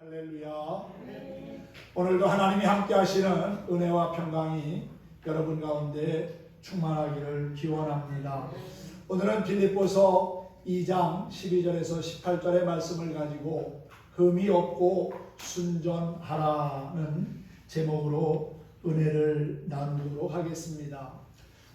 할렐루야. 오늘도 하나님이 함께 하시는 은혜와 평강이 여러분 가운데 충만하기를 기원합니다. 오늘은 빌립보서 2장 12절에서 18절의 말씀을 가지고 흠이 없고 순전하라는 제목으로 은혜를 나누도록 하겠습니다.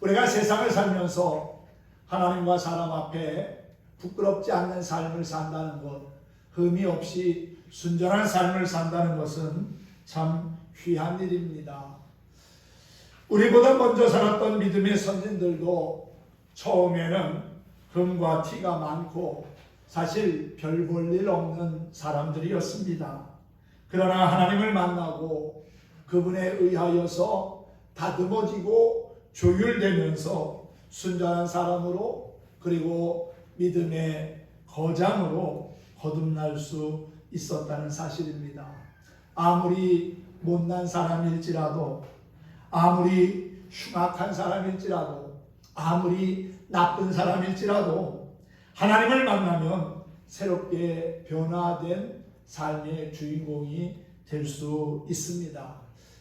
우리가 세상을 살면서 하나님과 사람 앞에 부끄럽지 않는 삶을 산다는 것, 흠이 없이 순전한 삶을 산다는 것은 참 귀한 일입니다. 우리보다 먼저 살았던 믿음의 선진들도 처음에는 흠과 티가 많고 사실 별 볼 일 없는 사람들이었습니다. 그러나 하나님을 만나고 그분에 의하여서 다듬어지고 조율되면서 순전한 사람으로, 그리고 믿음의 거장으로 거듭날 수 있었다는 사실입니다. 아무리 못난 사람일지라도, 아무리 흉악한 사람일지라도, 아무리 나쁜 사람일지라도 하나님을 만나면 새롭게 변화된 삶의 주인공이 될 수 있습니다.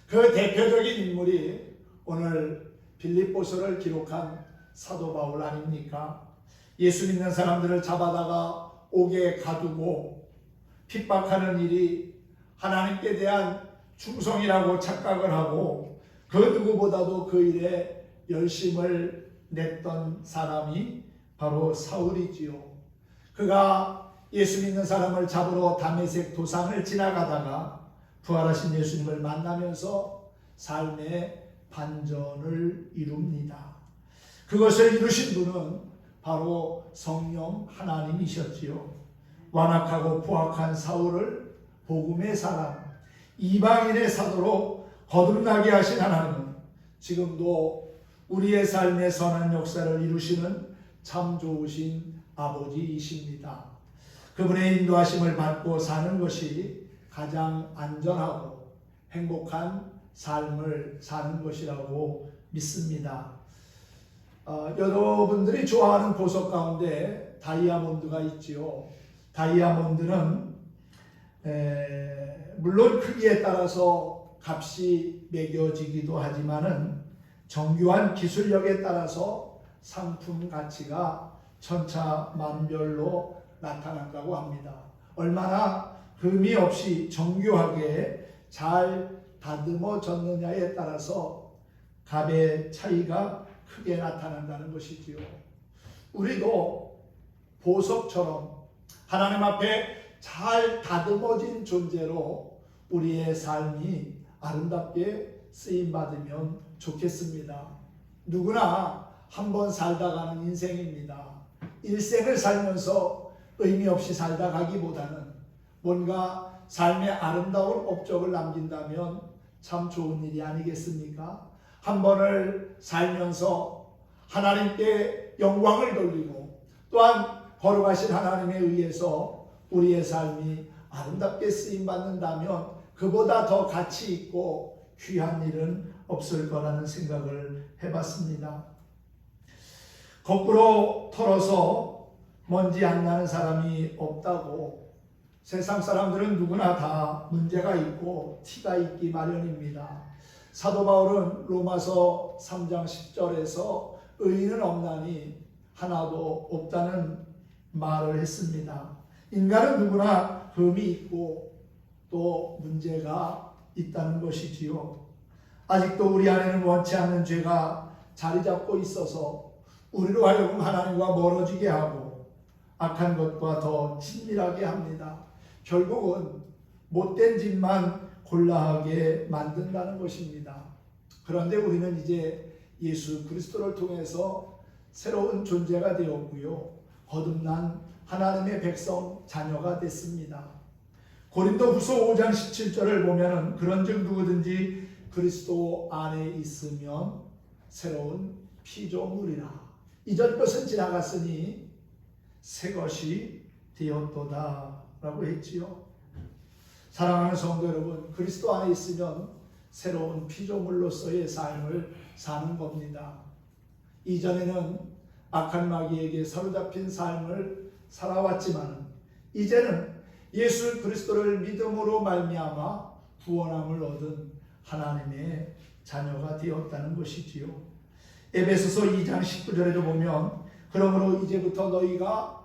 그 대표적인 인물이 오늘 빌립보서를 기록한 사도 바울 아닙니까? 예수 믿는 사람들을 잡아다가 옥에 가두고 핍박하는 일이 하나님께 대한 충성이라고 착각을 하고 그 누구보다도 그 일에 열심을 냈던 사람이 바로 사울이지요. 그가 예수 믿는 사람을 잡으러 다메섹 도상을 지나가다가 부활하신 예수님을 만나면서 삶의 반전을 이룹니다. 그것을 이루신 분은 바로 성령 하나님이셨지요. 완악하고 포악한 사울을 복음의 사람, 이방인의 사도로 거듭나게 하신 하나님은 지금도 우리의 삶의 선한 역사를 이루시는 참 좋으신 아버지이십니다. 그분의 인도하심을 받고 사는 것이 가장 안전하고 행복한 삶을 사는 것이라고 믿습니다. 여러분들이 좋아하는 보석 가운데 다이아몬드가 있지요. 다이아몬드는 물론 크기에 따라서 값이 매겨지기도 하지만은 정교한 기술력에 따라서 상품 가치가 천차만별로 나타난다고 합니다. 얼마나 흠이 없이 정교하게 잘 다듬어졌느냐에 따라서 값의 차이가 크게 나타난다는 것이지요. 우리도 보석처럼 하나님 앞에 잘 다듬어진 존재로 우리의 삶이 아름답게 쓰임받으면 좋겠습니다. 누구나 한번 살다 가는 인생입니다. 일생을 살면서 의미 없이 살다 가기보다는 뭔가 삶의 아름다운 업적을 남긴다면 참 좋은 일이 아니겠습니까? 한 번을 살면서 하나님께 영광을 돌리고 또한 거룩하신 하나님에 의해서 우리의 삶이 아름답게 쓰임받는다면 그보다 더 가치 있고 귀한 일은 없을 거라는 생각을 해봤습니다. 거꾸로 털어서 먼지 안 나는 사람이 없다고, 세상 사람들은 누구나 다 문제가 있고 티가 있기 마련입니다. 사도 바울은 로마서 3장 10절에서 의인은 없나니 하나도 없다는 말을 했습니다. 인간은 누구나 흠이 있고 또 문제가 있다는 것이지요. 아직도 우리 안에는 원치 않는 죄가 자리 잡고 있어서 우리로 하여금 하나님과 멀어지게 하고 악한 것과 더 친밀하게 합니다. 결국은 못된 짓만 골라하게 만든다는 것입니다. 그런데 우리는 이제 예수 그리스도를 통해서 새로운 존재가 되었고요. 거듭난 하나님의 백성 자녀가 됐습니다. 고린도후서 5장 17절을 보면은 그런즉 누구든지 그리스도 안에 있으면 새로운 피조물이라. 이전 것은 지나갔으니 새 것이 되었도다 라고 했지요. 사랑하는 성도 여러분, 그리스도 안에 있으면 새로운 피조물로서의 삶을 사는 겁니다. 이전에는 악한 마귀에게 사로잡힌 삶을 살아왔지만 이제는 예수 그리스도를 믿음으로 말미암아 구원함을 얻은 하나님의 자녀가 되었다는 것이지요. 에베소서 2장 19절에도 보면 그러므로 이제부터 너희가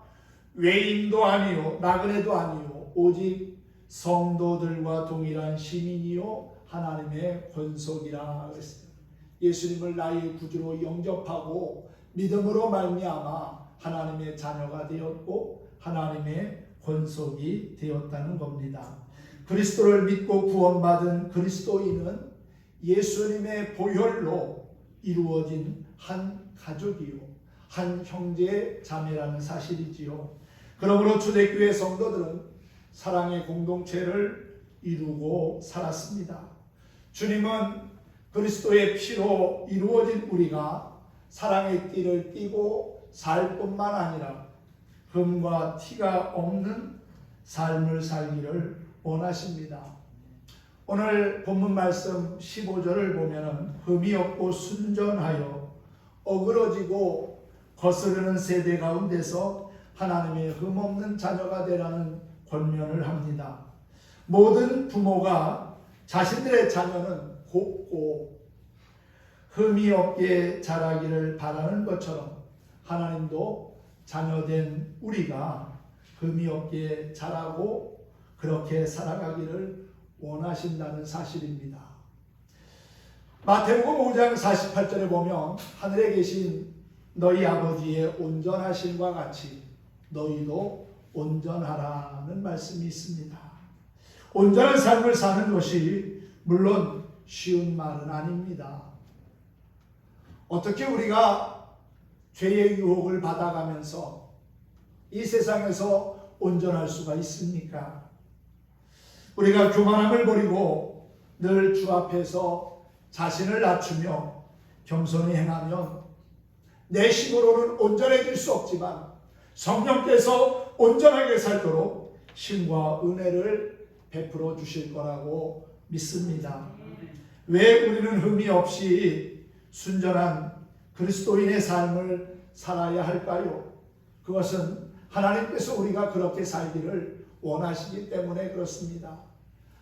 외인도 아니요 나그네도 아니요 오직 성도들과 동일한 시민이요 하나님의 권속이라 그랬어요. 예수님을 나의 구주로 영접하고 믿음으로 말미암아 하나님의 자녀가 되었고 하나님의 권속이 되었다는 겁니다. 그리스도를 믿고 구원받은 그리스도인은 예수님의 보혈로 이루어진 한 가족이요 한 형제 자매라는 사실이지요. 그러므로 초대교회 성도들은 사랑의 공동체를 이루고 살았습니다. 주님은 그리스도의 피로 이루어진 우리가 사랑의 띠를 띠고 살 뿐만 아니라 흠과 티가 없는 삶을 살기를 원하십니다. 오늘 본문 말씀 15절을 보면 흠이 없고 순전하여 어그러지고 거스르는 세대 가운데서 하나님의 흠없는 자녀가 되라는 권면을 합니다. 모든 부모가 자신들의 자녀는 곱고 흠이 없게 자라기를 바라는 것처럼 하나님도 자녀된 우리가 흠이 없게 자라고 그렇게 살아가기를 원하신다는 사실입니다. 마태복음 5장 48절에 보면 하늘에 계신 너희 아버지의 온전하심과 같이 너희도 온전하라는 말씀이 있습니다. 온전한 삶을 사는 것이 물론 쉬운 말은 아닙니다. 어떻게 우리가 죄의 유혹을 받아가면서 이 세상에서 온전할 수가 있습니까? 우리가 교만함을 버리고 늘 주 앞에서 자신을 낮추며 겸손히 행하면 내 힘으로는 온전해질 수 없지만 성령께서 온전하게 살도록 힘과 은혜를 베풀어 주실 거라고 믿습니다. 왜 우리는 흠이 없이 순전한 그리스도인의 삶을 살아야 할까요? 그것은 하나님께서 우리가 그렇게 살기를 원하시기 때문에 그렇습니다.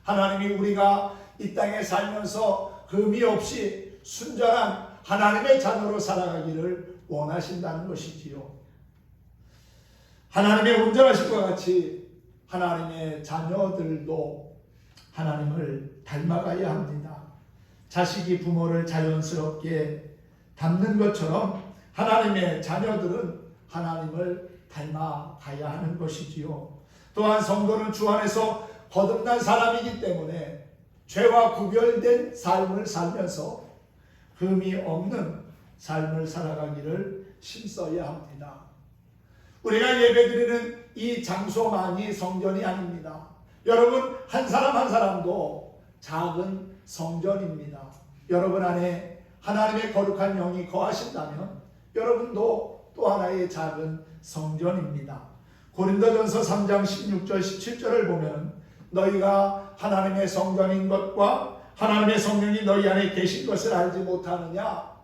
하나님이 우리가 이 땅에 살면서 흠이 없이 순전한 하나님의 자녀로 살아가기를 원하신다는 것이지요. 하나님의 온전하심과 같이 하나님의 자녀들도 하나님을 닮아가야 합니다. 자식이 부모를 자연스럽게 닮는 것처럼 하나님의 자녀들은 하나님을 닮아가야 하는 것이지요. 또한 성도는 주 안에서 거듭난 사람이기 때문에 죄와 구별된 삶을 살면서 흠이 없는 삶을 살아가기를 힘써야 합니다. 우리가 예배드리는 이 장소만이 성전이 아닙니다. 여러분 한 사람 한 사람도 작은 성전입니다. 여러분 안에 하나님의 거룩한 영이 거하신다면 여러분도 또 하나의 작은 성전입니다. 고린도전서 3장 16절 17절을 보면 너희가 하나님의 성전인 것과 하나님의 성령이 너희 안에 계신 것을 알지 못하느냐?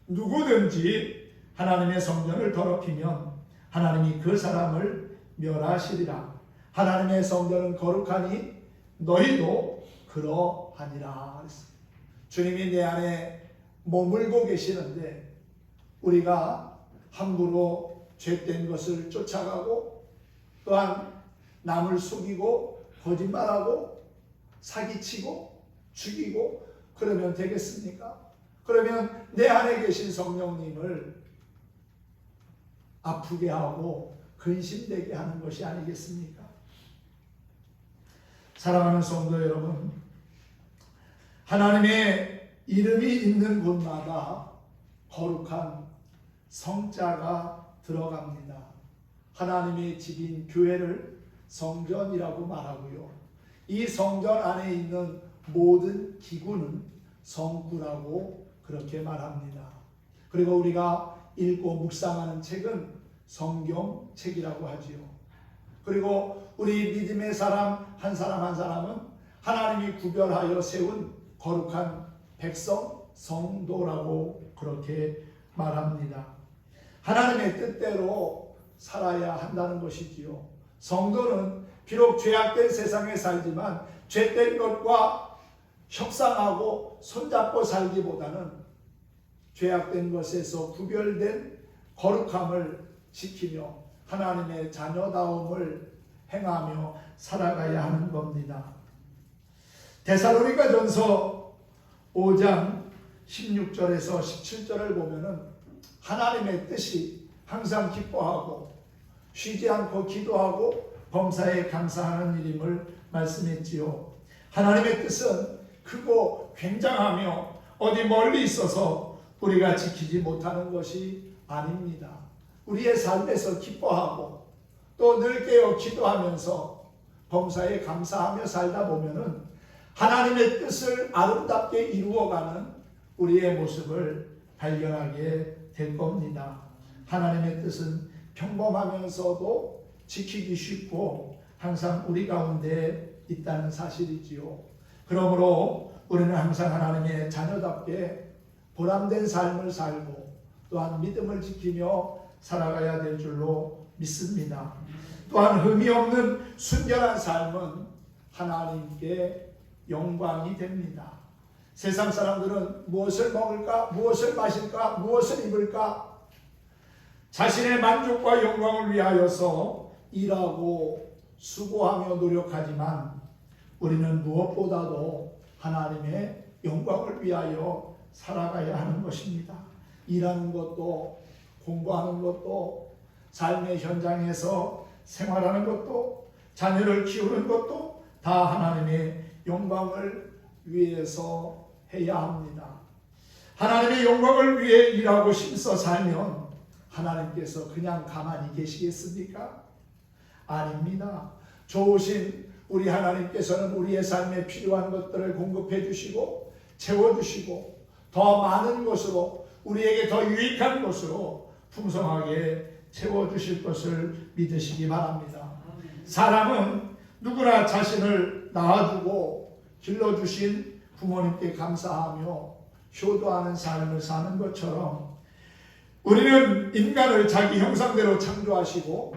누구든지 하나님의 성전을 더럽히면 하나님이 그 사람을 멸하시리라. 하나님의 성전은 거룩하니 너희도 그러하니라. 주님이 내 안에 머물고 계시는데 우리가 함부로 죄된 것을 쫓아가고 또한 남을 속이고 거짓말하고 사기치고 죽이고 그러면 되겠습니까? 그러면 내 안에 계신 성령님을 아프게 하고 근심되게 하는 것이 아니겠습니까? 사랑하는 성도 여러분, 하나님의 이름이 있는 곳마다 거룩한 성자가 들어갑니다. 하나님의 집인 교회를 성전이라고 말하고요. 이 성전 안에 있는 모든 기구는 성구라고 그렇게 말합니다. 그리고 우리가 읽고 묵상하는 책은 성경책이라고 하지요. 그리고 우리 믿음의 사람 한 사람은 하나님이 구별하여 세운 거룩한 백성, 성도라고 그렇게 말합니다. 하나님의 뜻대로 살아야 한다는 것이지요. 성도는 비록 죄악된 세상에 살지만 죄된 것과 협상하고 손잡고 살기보다는 죄악된 것에서 구별된 거룩함을 지키며 하나님의 자녀다움을 행하며 살아가야 하는 겁니다. 데살로니가전서 5장 16절에서 17절을 보면은 하나님의 뜻이 항상 기뻐하고 쉬지 않고 기도하고 범사에 감사하는 일임을 말씀했지요. 하나님의 뜻은 크고 굉장하며 어디 멀리 있어서 우리가 지키지 못하는 것이 아닙니다. 우리의 삶에서 기뻐하고 또 늘 깨어 기도하면서 범사에 감사하며 살다 보면은 하나님의 뜻을 아름답게 이루어가는 우리의 모습을 발견하게 될 겁니다. 하나님의 뜻은 평범하면서도 지키기 쉽고 항상 우리 가운데 있다는 사실이지요. 그러므로 우리는 항상 하나님의 자녀답게 보람된 삶을 살고 또한 믿음을 지키며 살아가야 될 줄로 믿습니다. 또한 흠이 없는 순결한 삶은 하나님께 영광이 됩니다. 세상 사람들은 무엇을 먹을까, 무엇을 마실까, 무엇을 입을까 자신의 만족과 영광을 위하여서 일하고 수고하며 노력하지만 우리는 무엇보다도 하나님의 영광을 위하여 살아가야 하는 것입니다. 일하는 것도 공부하는 것도 삶의 현장에서 생활하는 것도 자녀를 키우는 것도 다 하나님의 영광을 위해서 해야 합니다. 하나님의 영광을 위해 일하고 힘써 살면 하나님께서 그냥 가만히 계시겠습니까? 아닙니다. 좋으신 우리 하나님께서는 우리의 삶에 필요한 것들을 공급해 주시고 채워주시고 더 많은 것으로 우리에게 더 유익한 것으로 풍성하게 채워주실 것을 믿으시기 바랍니다. 사람은 누구나 자신을 낳아주고 길러주신 부모님께 감사하며 효도하는 삶을 사는 것처럼 우리는 인간을 자기 형상대로 창조하시고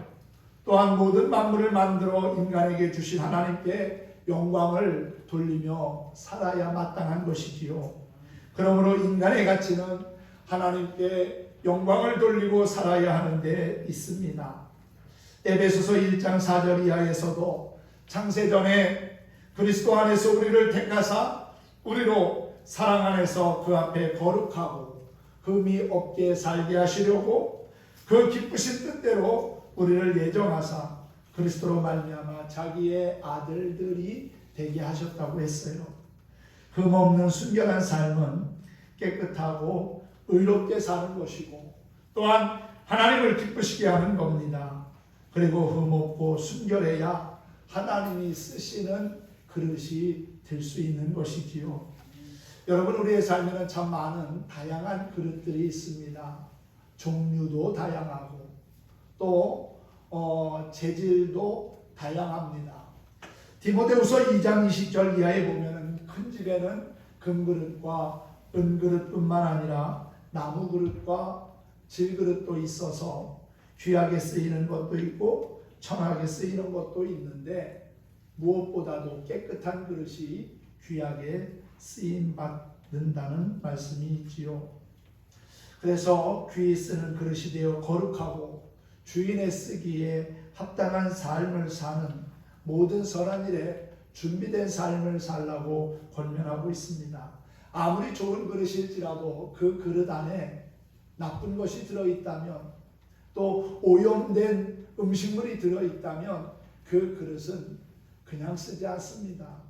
또한 모든 만물을 만들어 인간에게 주신 하나님께 영광을 돌리며 살아야 마땅한 것이지요. 그러므로 인간의 가치는 하나님께 영광을 돌리고 살아야 하는 데 있습니다. 에베소서 1장 4절 이하에서도 창세전에 그리스도 안에서 우리를 택하사 우리로 사랑 안에서 그 앞에 거룩하고 흠이 없게 살게 하시려고 그 기쁘신 뜻대로 우리를 예정하사 그리스도로 말미암아 자기의 아들들이 되게 하셨다고 했어요. 흠 없는 순결한 삶은 깨끗하고 의롭게 사는 것이고 또한 하나님을 기쁘시게 하는 겁니다. 그리고 흠 없고 순결해야 하나님이 쓰시는 그릇이 될 수 있는 것이지요. 여러분, 우리의 삶에는 참 많은 다양한 그릇들이 있습니다. 종류도 다양하고 또 재질도 다양합니다. 디모데후서 2장 20절 이하에 보면은 큰 집에는 금그릇과 은그릇뿐만 아니라 나무그릇과 질그릇도 있어서 귀하게 쓰이는 것도 있고 천하게 쓰이는 것도 있는데 무엇보다도 깨끗한 그릇이 귀하게 쓰임 받는다는 말씀이 있지요. 그래서 귀히 쓰는 그릇이 되어 거룩하고 주인의 쓰기에 합당한 삶을 사는 모든 선한 일에 준비된 삶을 살라고 권면하고 있습니다. 아무리 좋은 그릇일지라도 그 그릇 안에 나쁜 것이 들어있다면 또 오염된 음식물이 들어있다면 그 그릇은 그냥 쓰지 않습니다.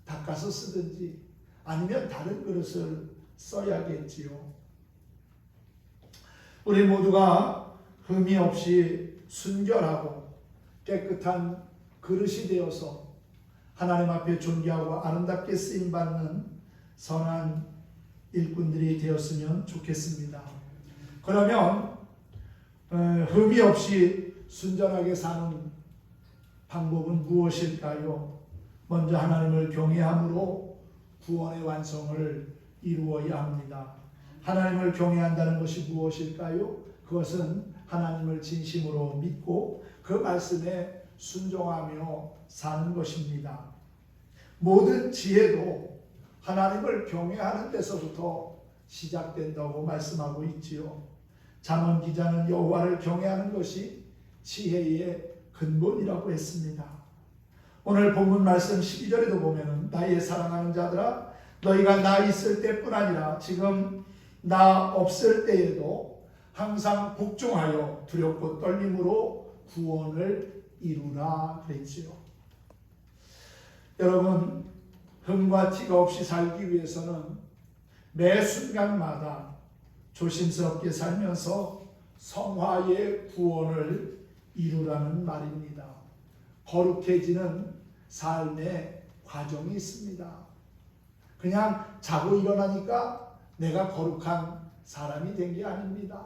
닦아서 쓰든지 아니면 다른 그릇을 써야겠지요. 우리 모두가 흠이 없이 순결하고 깨끗한 그릇이 되어서 하나님 앞에 존귀하고 아름답게 쓰임받는 선한 일꾼들이 되었으면 좋겠습니다. 그러면 흠이 없이 순전하게 사는 방법은 무엇일까요? 먼저 하나님을 경외함으로 구원의 완성을 이루어야 합니다. 하나님을 경외한다는 것이 무엇일까요? 그것은 하나님을 진심으로 믿고 그 말씀에 순종하며 사는 것입니다. 모든 지혜도 하나님을 경외하는 데서부터 시작된다고 말씀하고 있지요. 잠언 기자는 여호와를 경외하는 것이 지혜의 근본이라고 했습니다. 오늘 본문 말씀 12절에도 보면은 나의 사랑하는 자들아 너희가 나 있을 때뿐 아니라 지금 나 없을 때에도 항상 복종하여 두렵고 떨림으로 구원을 이루라 그랬지요. 여러분, 흠과 티가 없이 살기 위해서는 매 순간마다 조심스럽게 살면서 성화의 구원을 이루라는 말입니다. 거룩해지는 삶의 과정이 있습니다. 그냥 자고 일어나니까 내가 거룩한 사람이 된 게 아닙니다.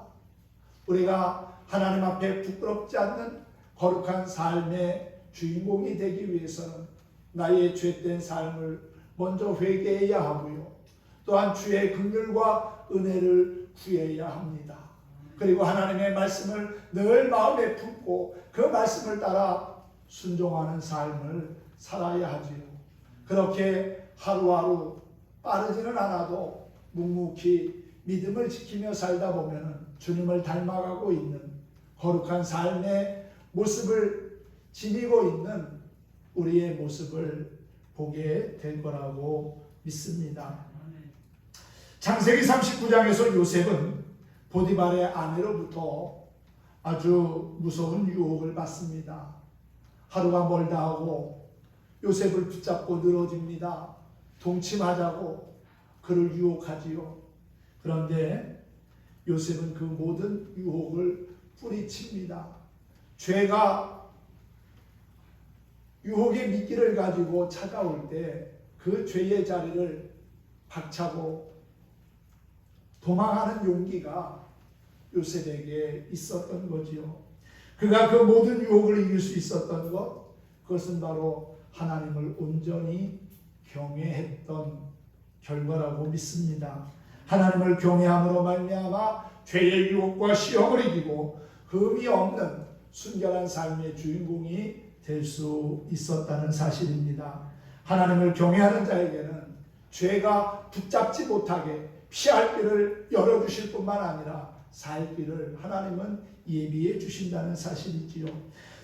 우리가 하나님 앞에 부끄럽지 않는 거룩한 삶의 주인공이 되기 위해서는 나의 죄된 삶을 먼저 회개해야 하고요. 또한 주의 긍휼과 은혜를 구해야 합니다. 그리고 하나님의 말씀을 늘 마음에 품고 그 말씀을 따라 순종하는 삶을 살아야 하지요. 그렇게 하루하루 빠르지는 않아도 묵묵히 믿음을 지키며 살다 보면 주님을 닮아가고 있는 거룩한 삶의 모습을 지니고 있는 우리의 모습을 보게 될 거라고 믿습니다. 창세기 39장에서 요셉은 보디발의 아내로부터 아주 무서운 유혹을 받습니다. 하루가 멀다 하고 요셉을 붙잡고 늘어집니다. 동침하자고 그를 유혹하지요. 그런데 요셉은 그 모든 유혹을 뿌리칩니다. 죄가 유혹의 미끼를 가지고 찾아올 때 그 죄의 자리를 박차고 도망하는 용기가 요셉에게 있었던 거지요. 그가 그 모든 유혹을 이길 수 있었던 것, 그것은 바로 하나님을 온전히 경외했던 결과라고 믿습니다. 하나님을 경외함으로 말미암아 죄의 유혹과 시험을 이기고 흠이 없는 순결한 삶의 주인공이 될 수 있었다는 사실입니다. 하나님을 경외하는 자에게는 죄가 붙잡지 못하게 피할 길을 열어주실 뿐만 아니라 살 길을 하나님은 예비해 주신다는 사실이지요.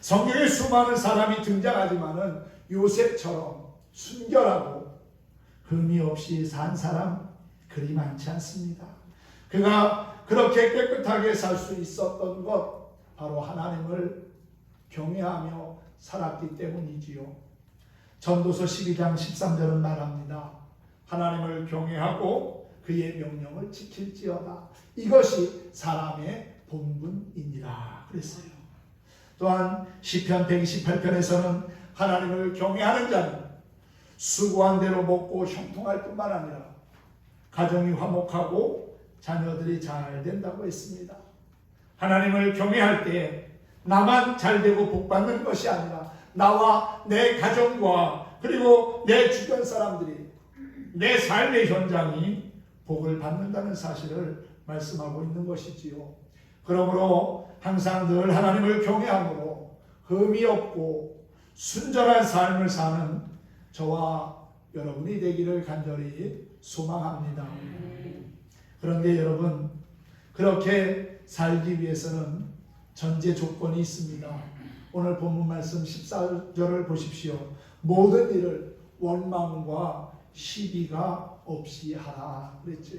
성경에 수많은 사람이 등장하지만은 요셉처럼 순결하고 흠이 없이 산 사람 그리 많지 않습니다. 그가 그렇게 깨끗하게 살 수 있었던 것 바로 하나님을 경외하며 살았기 때문이지요. 전도서 12장 13절은 말합니다. 하나님을 경외하고 그의 명령을 지킬지어다. 이것이 사람의 본분이니라 그랬어요. 또한 시편 128편에서는 하나님을 경외하는 자는 수고한 대로 먹고 형통할 뿐만 아니라 가정이 화목하고 자녀들이 잘 된다고 했습니다. 하나님을 경외할 때 나만 잘 되고 복 받는 것이 아니라 나와 내 가정과 그리고 내 주변 사람들이 내 삶의 현장이 복을 받는다는 사실을 말씀하고 있는 것이지요. 그러므로 항상 늘 하나님을 경외함으로 흠이 없고 순전한 삶을 사는 저와 여러분이 되기를 간절히 소망합니다. 그런데 여러분, 그렇게 살기 위해서는 전제 조건이 있습니다. 오늘 본문 말씀 14절을 보십시오. 모든 일을 원망과 시비가 없이 하라 그랬죠.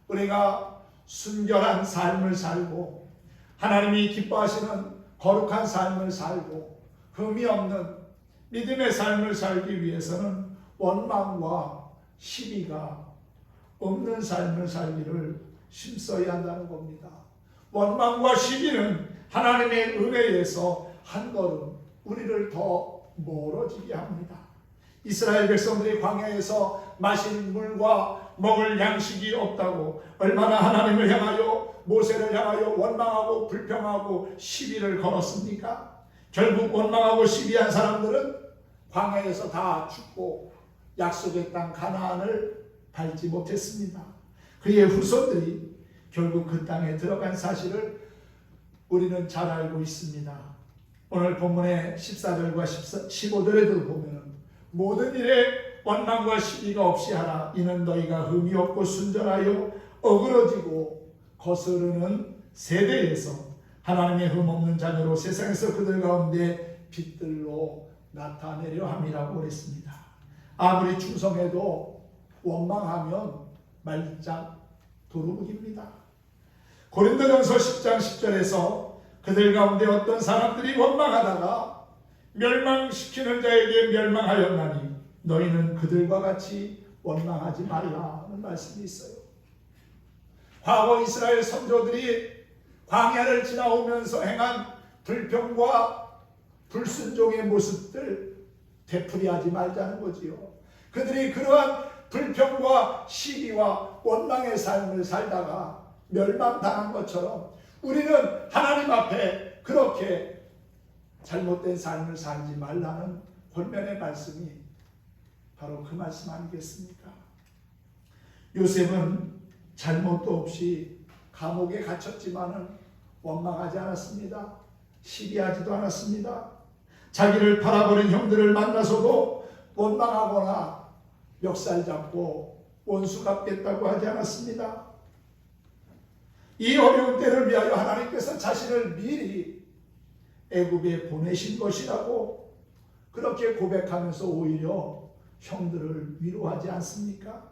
우리가 순결한 삶을 살고 하나님이 기뻐하시는 거룩한 삶을 살고 흠이 없는 믿음의 삶을 살기 위해서는 원망과 시비가 없는 삶을 살기를 힘써야 한다는 겁니다. 원망과 시비는 하나님의 은혜에서 한 걸음 우리를 더 멀어지게 합니다. 이스라엘 백성들이 광야에서 마실 물과 먹을 양식이 없다고 얼마나 하나님을 향하여 모세를 향하여 원망하고 불평하고 시비를 걸었습니까? 결국 원망하고 시비한 사람들은 광야에서 다 죽고 약속의 땅 가나안을 밟지 못했습니다. 그의 후손들이 결국 그 땅에 들어간 사실을 우리는 잘 알고 있습니다. 오늘 본문의 14절과 15절에도 보면 모든 일에 원망과 시비가 없이 하라. 이는 너희가 흠이 없고 순전하여 어그러지고 거스르는 세대에서 하나님의 흠 없는 자녀로 세상에서 그들 가운데 빛들로 나타내려 함이라고 그랬습니다. 아무리 충성해도 원망하면 말짝 도루묵입니다. 고린도전서 10장 10절에서 그들 가운데 어떤 사람들이 원망하다가 멸망시키는 자에게 멸망하였나니 너희는 그들과 같이 원망하지 말라는 말씀이 있어요. 과거 이스라엘 선조들이 광야를 지나오면서 행한 불평과 불순종의 모습들 되풀이하지 말자는 거지요. 그들이 그러한 불평과 시기와 원망의 삶을 살다가 멸망당한 것처럼 우리는 하나님 앞에 그렇게 잘못된 삶을 살지 말라는 권면의 말씀이 바로 그 말씀 아니겠습니까? 요셉은 잘못도 없이 감옥에 갇혔지만은 원망하지 않았습니다. 시기하지도 않았습니다. 자기를 팔아버린 형들을 만나서도 원망하거나 멱살 잡고 원수 갚겠다고 하지 않았습니다. 이 어려운 때를 위하여 하나님께서 자신을 미리 애굽에 보내신 것이라고 그렇게 고백하면서 오히려 형들을 위로하지 않습니까?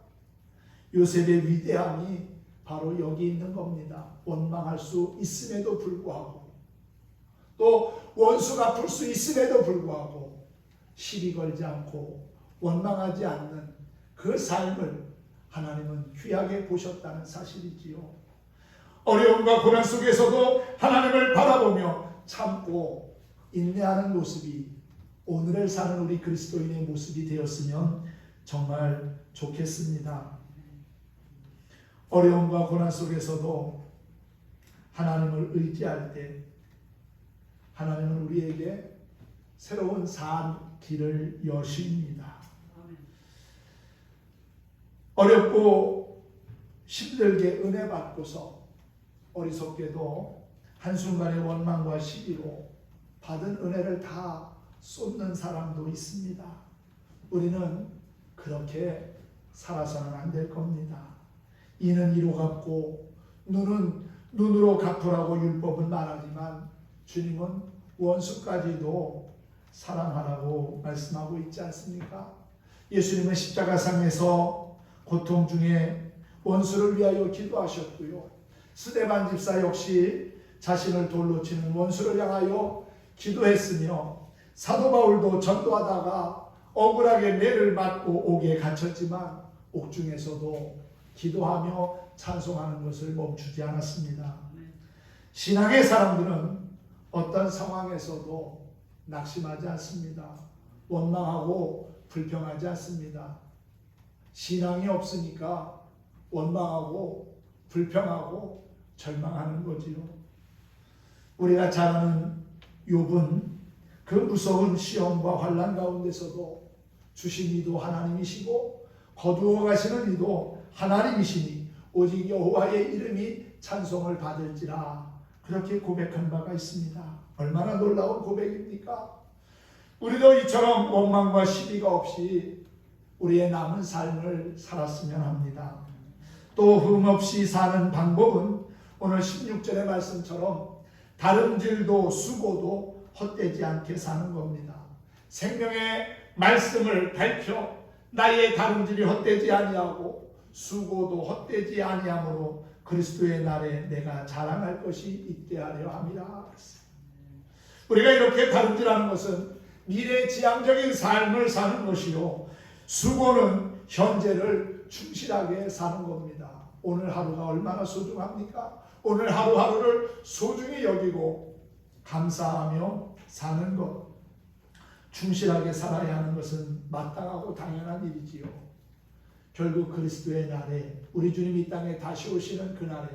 요셉의 위대함이 바로 여기 있는 겁니다. 원망할 수 있음에도 불구하고 또 원수 갚을 수 있음에도 불구하고 시비 걸지 않고 원망하지 않는 그 삶을 하나님은 귀하게 보셨다는 사실이지요. 어려움과 고난 속에서도 하나님을 바라보며 참고 인내하는 모습이 오늘을 사는 우리 그리스도인의 모습이 되었으면 정말 좋겠습니다. 어려움과 고난 속에서도 하나님을 의지할 때 하나님은 우리에게 새로운 산 길을 여십니다. 어렵고 힘들게 은혜 받고서 어리석게도 한순간의 원망과 시기로 받은 은혜를 다 쏟는 사람도 있습니다. 우리는 그렇게 살아서는 안 될 겁니다. 이는 이로 갚고 눈은 눈으로 갚으라고 율법은 말하지만 주님은 원수까지도 사랑하라고 말씀하고 있지 않습니까? 예수님은 십자가상에서 고통 중에 원수를 위하여 기도하셨고요. 스데반 집사 역시 자신을 돌로 치는 원수를 향하여 기도했으며 사도 바울도 전도하다가 억울하게 매를 맞고 옥에 갇혔지만 옥중에서도 기도하며 찬송하는 것을 멈추지 않았습니다. 신앙의 사람들은 어떤 상황에서도 낙심하지 않습니다. 원망하고 불평하지 않습니다. 신앙이 없으니까 원망하고 불평하고 절망하는 거지요. 우리가 잘 아는 욥은 그 무서운 시험과 환난 가운데서도 주신 이도 하나님이시고 거두어 가시는 이도 하나님이시니 오직 여호와의 이름이 찬송을 받을지라 그렇게 고백한 바가 있습니다. 얼마나 놀라운 고백입니까? 우리도 이처럼 원망과 시비가 없이 우리의 남은 삶을 살았으면 합니다. 또 흠없이 사는 방법은 오늘 16절의 말씀처럼 다름질도 수고도 헛되지 않게 사는 겁니다. 생명의 말씀을 밝혀 나의 다름질이 헛되지 아니하고 수고도 헛되지 아니하므로 그리스도의 날에 내가 자랑할 것이 있게 하려 함이라. 우리가 이렇게 다름질하는 것은 미래지향적인 삶을 사는 것이요, 수고는 현재를 충실하게 사는 겁니다. 오늘 하루가 얼마나 소중합니까? 오늘 하루하루를 소중히 여기고 감사하며 사는 것, 충실하게 살아야 하는 것은 마땅하고 당연한 일이지요. 결국 그리스도의 날에 우리 주님이 이 땅에 다시 오시는 그날에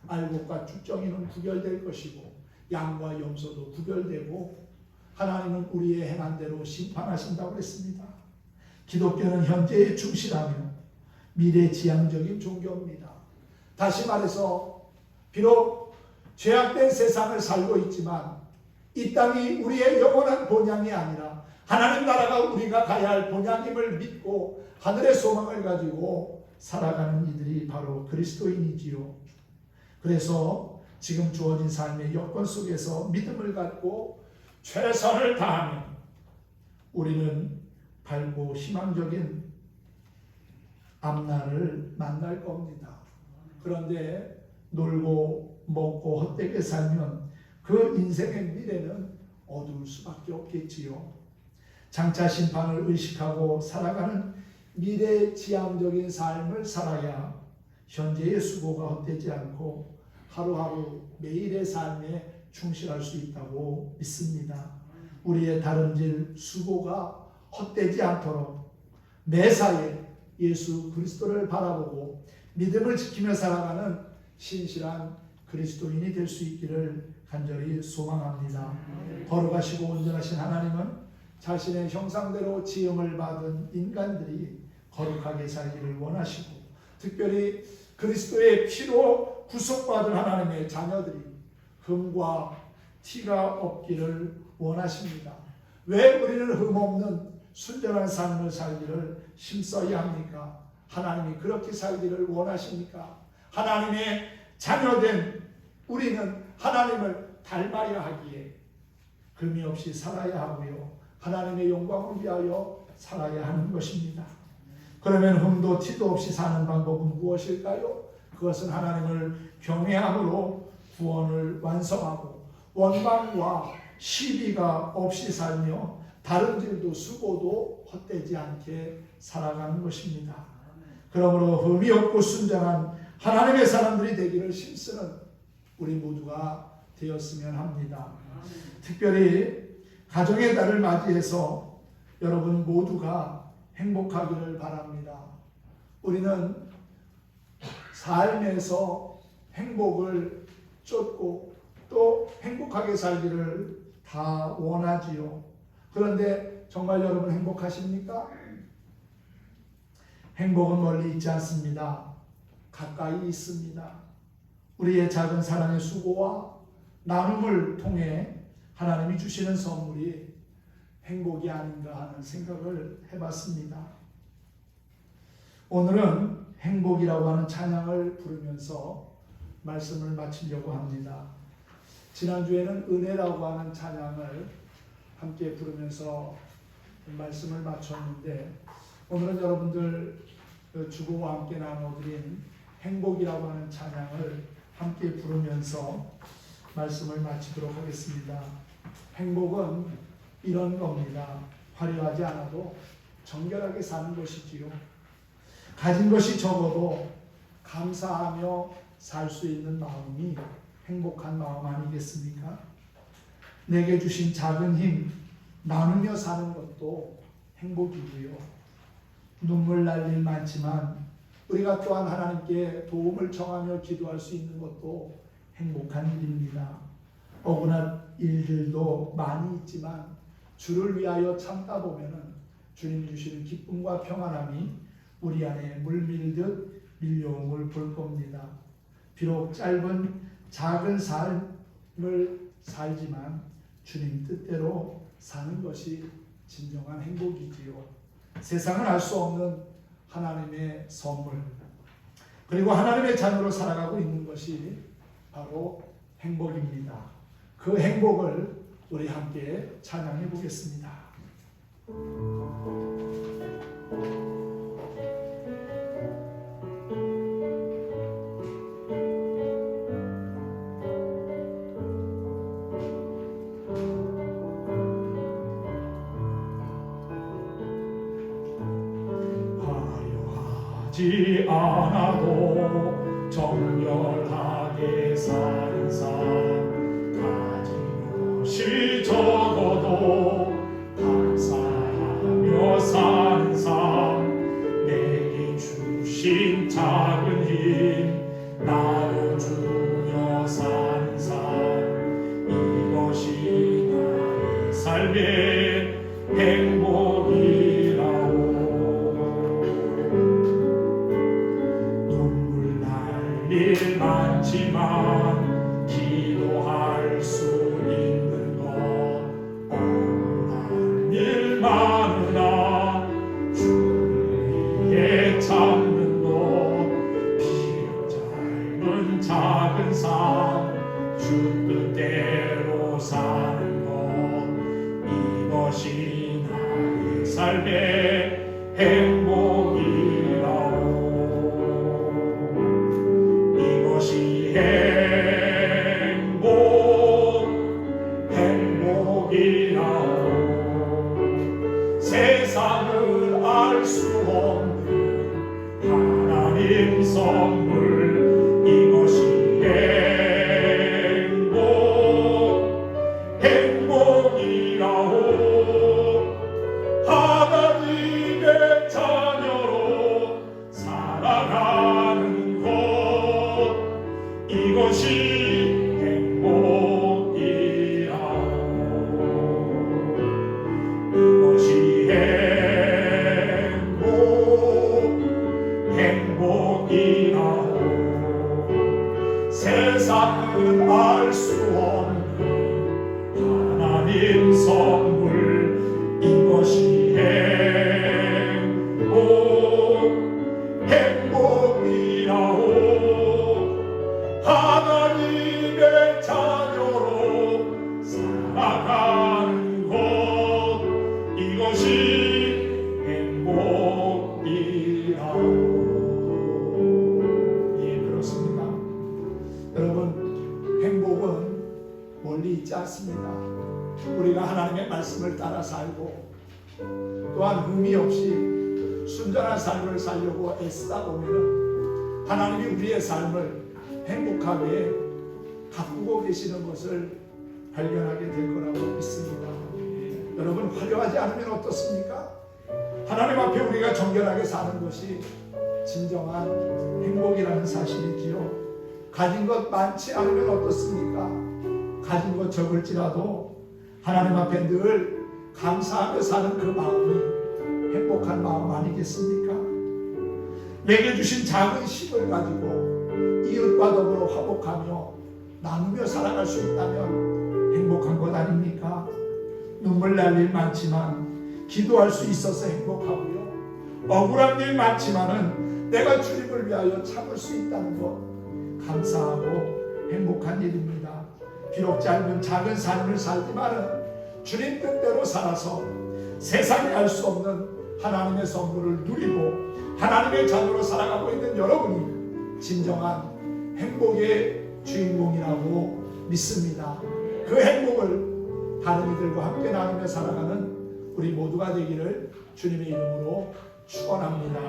알곡과 쭉정이는 구별될 것이고 양과 염소도 구별되고 하나님은 우리의 행한 대로 심판하신다고 했습니다. 기독교는 현재에 충실하며 미래지향적인 종교입니다. 다시 말해서 비록 죄악된 세상을 살고 있지만 이 땅이 우리의 영원한 본향이 아니라 하나님 나라가 우리가 가야 할 본향임을 믿고 하늘의 소망을 가지고 살아가는 이들이 바로 그리스도인이지요. 그래서 지금 주어진 삶의 여건 속에서 믿음을 갖고 최선을 다하면 우리는 밝고 희망적인 앞날을 만날 겁니다. 그런데 놀고 먹고 헛되게 살면 그 인생의 미래는 어두울 수밖에 없겠지요. 장차 심판을 의식하고 살아가는 미래지향적인 삶을 살아야 현재의 수고가 헛되지 않고 하루하루 매일의 삶에 충실할 수 있다고 믿습니다. 우리의 다름질 수고가 헛되지 않도록 매사에 예수 그리스도를 바라보고 믿음을 지키며 살아가는 신실한 그리스도인이 될 수 있기를 간절히 소망합니다. 거룩하시고 온전하신 하나님은 자신의 형상대로 지음을 받은 인간들이 거룩하게 살기를 원하시고 특별히 그리스도의 피로 구속받은 하나님의 자녀들이 흠과 티가 없기를 원하십니다. 왜 우리는 흠없는 순전한 삶을 살기를 힘써야 합니까? 하나님이 그렇게 살기를 원하십니까? 하나님의 자녀된 우리는 하나님을 닮아야 하기에 금이 없이 살아야 하고요. 하나님의 영광을 위하여 살아야 하는 것입니다. 그러면 흠도 티도 없이 사는 방법은 무엇일까요? 그것은 하나님을 경외함으로 구원을 완성하고 원망과 시비가 없이 살며 다름질도 수고도 헛되지 않게 살아가는 것입니다. 그러므로 흠이 없고 순전한 하나님의 사람들이 되기를 힘쓰는 우리 모두가 되었으면 합니다. 특별히 가정의 달을 맞이해서 여러분 모두가 행복하기를 바랍니다. 우리는 삶에서 행복을 쫓고 또 행복하게 살기를 다 원하지요. 그런데 정말 여러분 행복하십니까? 행복은 멀리 있지 않습니다. 가까이 있습니다. 우리의 작은 사랑의 수고와 나눔을 통해 하나님이 주시는 선물이 행복이 아닌가 하는 생각을 해봤습니다. 오늘은 행복이라고 하는 찬양을 부르면서 말씀을 마치려고 합니다. 지난주에는 은혜라고 하는 찬양을 함께 부르면서 말씀을 마쳤는데 오늘은 여러분들 주고와 함께 나눠드린 행복이라고 하는 찬양을 함께 부르면서 말씀을 마치도록 하겠습니다. 행복은 이런 겁니다. 화려하지 않아도 정결하게 사는 것이지요. 가진 것이 적어도 감사하며 살 수 있는 마음이 행복한 마음 아니겠습니까? 내게 주신 작은 힘 나누며 사는 것도 행복이고요. 눈물 날 일 많지만 우리가 또한 하나님께 도움을 청하며 기도할 수 있는 것도 행복한 일입니다. 억울한 일들도 많이 있지만 주를 위하여 참다 보면은 주님 주시는 기쁨과 평안함이 우리 안에 물밀듯 밀려옴을 볼 겁니다. 비록 짧은 작은 삶을 살지만 주님 뜻대로 사는 것이 진정한 행복이지요. 세상은 알 수 없는 하나님의 선물 그리고 하나님의 자녀로 살아가고 있는 것이 바로 행복입니다. 그 행복을 우리 함께 찬양해 보겠습니다. 하지 않아도 정결하게 사는 삶 가진 것이 적어도 감사하며 사는 삶 내게 주신 작은 힘 나눠주며 사는 삶 이것이 나의 삶의 행복이라오. 일 많지만 기도할 수 있는 것 선물 이것이 행복이라오. 하나님의 자녀로 살아가는 것 이것이 행복이라오. 이것이 행복이라오. 세상은 알 수 없는 하나님 선물 이것이 행복이라오. 하나님의 자녀로 살아가는 것 이것이 행복이라오. 예, 그렇습니다. 여러분, 행복은 멀리 있지 않습니다. 우리가 하나님의 말씀을 따라 살고 또한 의미 없이 순전한 삶을 살려고 애쓰다 보면 하나님이 우리의 삶을 행복하게 가꾸고 계시는 것을 발견하게 될 거라고 믿습니다. 여러분, 화려하지 않으면 어떻습니까? 하나님 앞에 우리가 정결하게 사는 것이 진정한 행복이라는 사실이지요. 가진 것 많지 않으면 어떻습니까? 가진 것 적을지라도 하나님 앞에 늘 감사하며 사는 그 마음이 행복한 마음 아니겠습니까? 내게 주신 작은 힘을 가지고 이웃과 더불어 화목하며 나누며 살아갈 수 있다면 행복한 것 아닙니까? 눈물 날 일 많지만 기도할 수 있어서 행복하고요. 억울한 일 많지만은 내가 주님을 위하여 참을 수 있다는 것 감사하고 행복한 일입니다. 비록 짧은 작은 삶을 살지만은 주님 뜻대로 살아서 세상이 알 수 없는 하나님의 선물을 누리고 하나님의 자녀로 살아가고 있는 여러분이 진정한 행복의 주인공이라고 믿습니다. 그 행복을 다른 이들과 함께 나누며 살아가는 우리 모두가 되기를 주님의 이름으로 축원합니다.